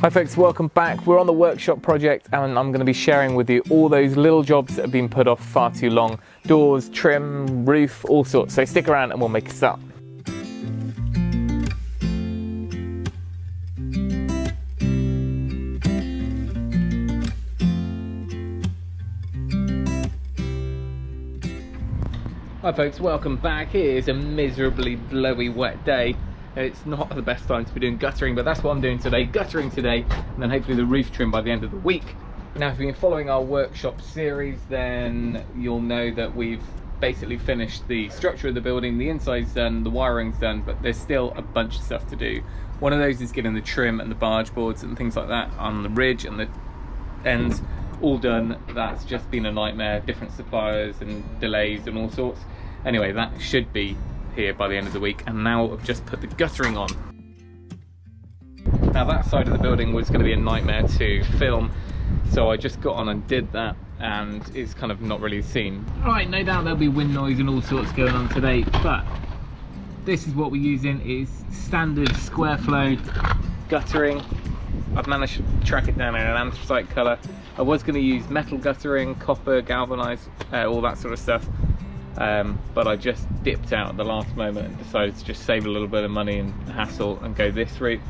Hi folks, welcome back. We're on the workshop project and I'm going to be sharing with you all those little jobs that have been put off far too long. Doors, trim, roof, all sorts. So stick around and we'll make a start. Hi folks, welcome back. It is a miserably blowy wet day. It's not the best time to be doing guttering, but that's what I'm doing today, guttering today, and then hopefully the roof trim by the end of the week. Now, if you've been following our workshop series, then you'll know that we've basically finished the structure of the building, the inside's done, the wiring's done, but there's still a bunch of stuff to do. One of those is getting the trim and the barge boards and things like that on the ridge and the ends all done. That's just been a nightmare, different suppliers and delays and all sorts. Anyway, that should be here by the end of the week, and now I've just put the guttering on. Now that side of the building was going to be a nightmare to film, so I just got on and did that, and it's kind of not really seen. Right, no doubt there'll be wind noise and all sorts going on today, but this is what we're using. Is standard square flow guttering. I've managed to track it down in an anthracite colour. I was going to use metal guttering, copper, galvanised, all that sort of stuff. But I just dipped out at the last moment and decided to just save a little bit of money and hassle and go this route.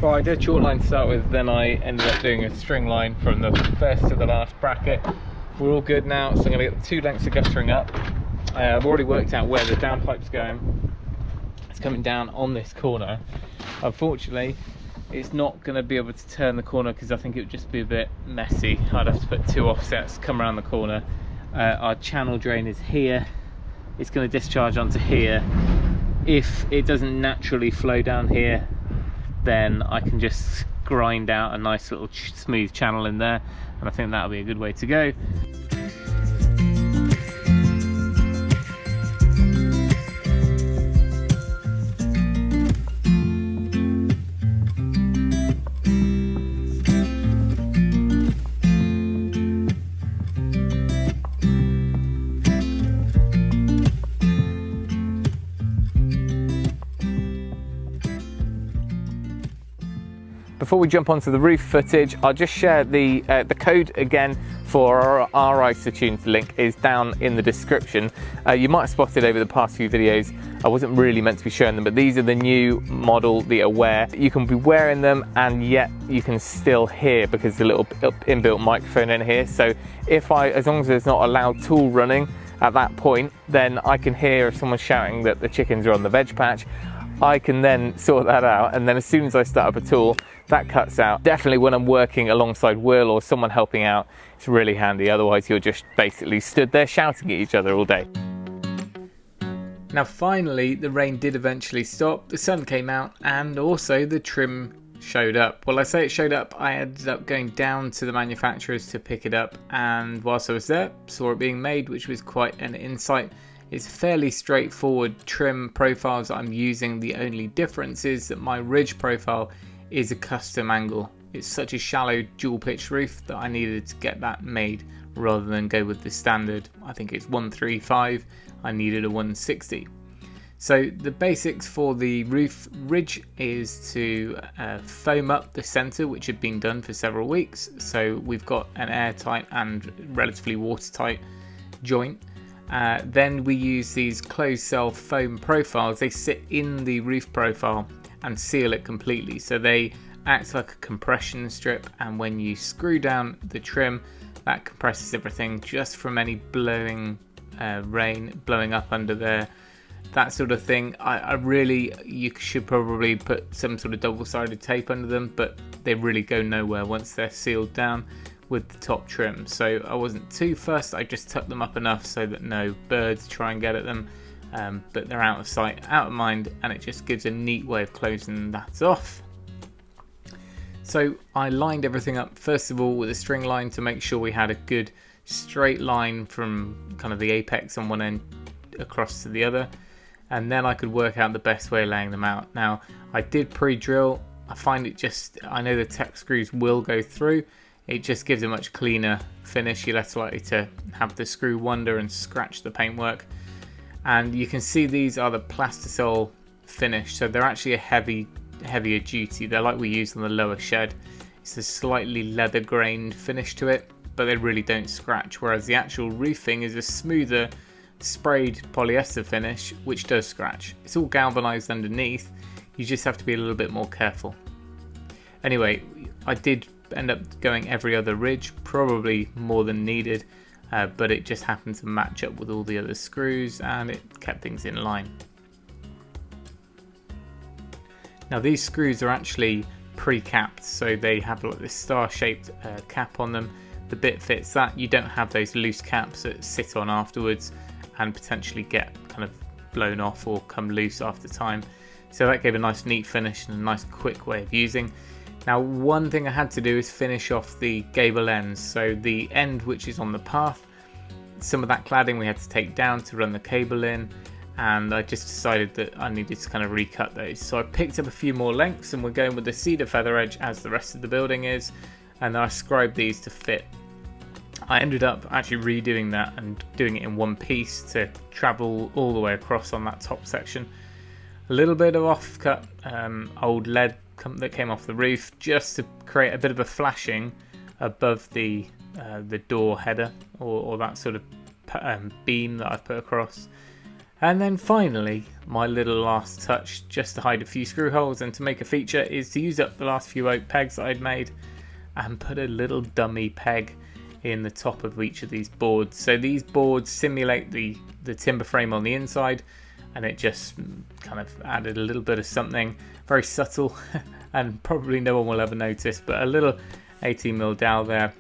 Well, I did a chalk line to start with, then I ended up doing a string line from the first to the last bracket. We're all good now, so I'm going to get the 2 lengths of guttering up. I've already worked out where the downpipe's going. It's coming down on this corner. Unfortunately, it's not going to be able to turn the corner because I think it would just be a bit messy. I'd have to put 2 offsets, come around the corner. Our channel drain is here. It's going to discharge onto here. If it doesn't naturally flow down here, then I can just grind out a nice little smooth channel in there, and I think that'll be a good way to go. Before we jump onto the roof footage, I'll just share the code again for our isotunes link is down in the description. You might have spotted over the past few videos, I wasn't really meant to be showing them, but these are the new model, the Aware. You can be wearing them and yet you can still hear because there's a little inbuilt microphone in here. So as long as there's not a loud tool running at that point, then I can hear if someone's shouting that the chickens are on the veg patch. I can then sort that out, and then as soon as I start up a tool, that cuts out. Definitely when I'm working alongside Will or someone helping out, it's really handy. Otherwise you're just basically stood there shouting at each other all day. Now finally, the rain did eventually stop, the sun came out, and also the trim showed up. Well, I say it showed up, I ended up going down to the manufacturers to pick it up, and whilst I was there, saw it being made, which was quite an insight. It's fairly straightforward trim profiles that I'm using. The only difference is that my ridge profile is a custom angle. It's such a shallow dual pitch roof that I needed to get that made rather than go with the standard. I think it's 135, I needed a 160. So the basics for the roof ridge is to foam up the center, which had been done for several weeks. So we've got an airtight and relatively watertight joint. Then we use these closed cell foam profiles. They sit in the roof profile and seal it completely. So they act like a compression strip, and when you screw down the trim, that compresses everything just from any blowing rain blowing up under there, that sort of thing. You should probably put some sort of double-sided tape under them, but they really go nowhere once they're sealed down with the top trim. So I wasn't too fussed, I just tucked them up enough so that no birds try and get at them, but they're out of sight, out of mind, and it just gives a neat way of closing that off. So I lined everything up first of all with a string line to make sure we had a good straight line from kind of the apex on one end across to the other, and then I could work out the best way of laying them out. Now I did pre-drill. I find it just, I know the tech screws will go through, it just gives a much cleaner finish. You're less likely to have the screw wander and scratch the paintwork. And you can see these are the plastisol finish, so they're actually a heavier duty. They're like we use on the lower shed. It's a slightly leather grained finish to it, but they really don't scratch, whereas the actual roofing is a smoother sprayed polyester finish which does scratch. It's all galvanized underneath, you just have to be a little bit more careful. Anyway, I did end up going every other ridge, probably more than needed, but it just happened to match up with all the other screws and it kept things in line. Now these screws are actually pre-capped, so they have like this star-shaped cap on them. The bit fits that. You don't have those loose caps that sit on afterwards and potentially get kind of blown off or come loose after time. So that gave a nice neat finish and a nice quick way of using. Now one thing I had to do is finish off the gable ends. So the end which is on the path, some of that cladding we had to take down to run the cable in, and I just decided that I needed to kind of recut those. So I picked up a few more lengths and we're going with the cedar feather edge as the rest of the building is, and then I scribed these to fit. I ended up actually redoing that and doing it in one piece to travel all the way across on that top section. A little bit of offcut old lead that came off the roof just to create a bit of a flashing above the door header or that sort of beam that I've put across. And then finally, my little last touch, just to hide a few screw holes and to make a feature, is to use up the last few oak pegs that I'd made and put a little dummy peg in the top of each of these boards. So these boards simulate the timber frame on the inside, and it just kind of added a little bit of something very subtle and probably no one will ever notice, but a little 18mm dowel there,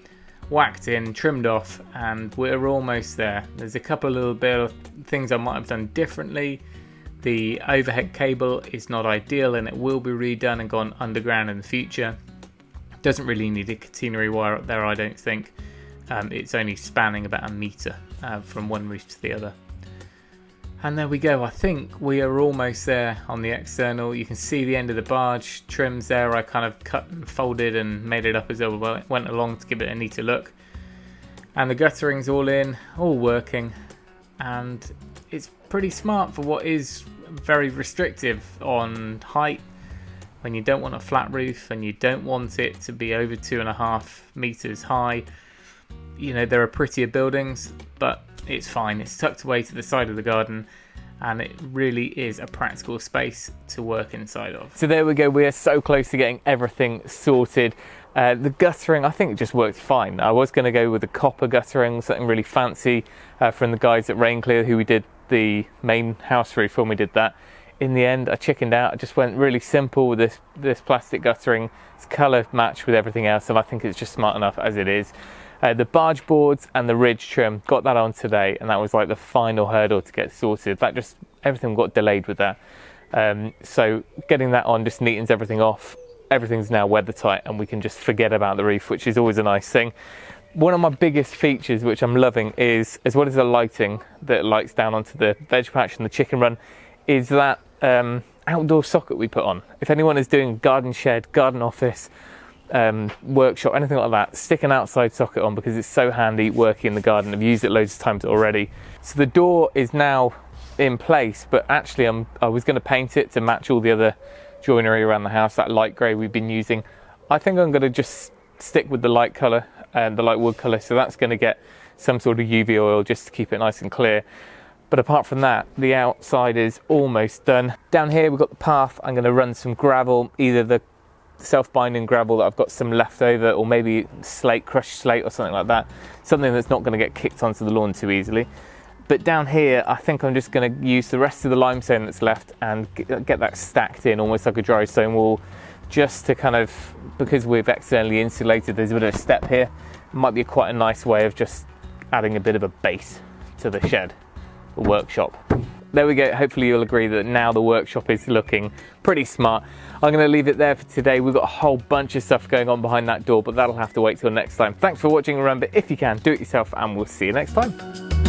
whacked in, trimmed off, and we're almost there. There's a couple of little bit of things I might have done differently. The overhead cable is not ideal and it will be redone and gone underground in the future. Doesn't really need a catenary wire up there, I don't think. It's only spanning about a metre from one roof to the other. And there we go. I think we are almost there on the external. You can see the end of the barge trims there. I kind of cut and folded and made it up as I went along to give it a neater look. And the guttering's all in, all working, and it's pretty smart for what is very restrictive on height. When you don't want a flat roof and you don't want it to be over 2.5 meters high, you know, there are prettier buildings, but it's fine. It's tucked away to the side of the garden and it really is a practical space to work inside of. So there we go, we are so close to getting everything sorted. The guttering, I think it just worked fine. I was going to go with the copper guttering, something really fancy from the guys at Rainclear who we did the main house roof when we did that. In the end, I chickened out. I just went really simple with this plastic guttering. It's colour matched with everything else, and I think it's just smart enough as it is. The barge boards and the ridge trim, got that on today, and that was like the final hurdle to get sorted. That just, everything got delayed with that. So getting that on just neatens everything off. Everything's now weather tight and we can just forget about the roof, which is always a nice thing. One of my biggest features, which I'm loving, is, as well as the lighting that lights down onto the veg patch and the chicken run, is that outdoor socket we put on. If anyone is doing garden shed, garden office, workshop, anything like that, stick an outside socket on because it's so handy working in the garden. I've used it loads of times already. So the door is now in place, but actually I was going to paint it to match all the other joinery around the house, that light grey we've been using. I think I'm going to just stick with the light colour and the light wood colour, so that's going to get some sort of UV oil just to keep it nice and clear. But apart from that, the outside is almost done. Down here we've got the path. I'm going to run some gravel, either the self-binding gravel that I've got some left over, or maybe slate, crushed slate or something like that, something that's not going to get kicked onto the lawn too easily. But down here I think I'm just going to use the rest of the limestone that's left and get that stacked in almost like a dry stone wall, just to kind of, because we've externally insulated, there's a bit of a step here. It might be quite a nice way of just adding a bit of a base to the shed, the workshop. there we go. Hopefully you'll agree that now the workshop is looking pretty smart. I'm going to leave it there for today. We've got a whole bunch of stuff going on behind that door, but that'll have to wait till next time. Thanks for watching. Remember, if you can, do it yourself, and we'll see you next time.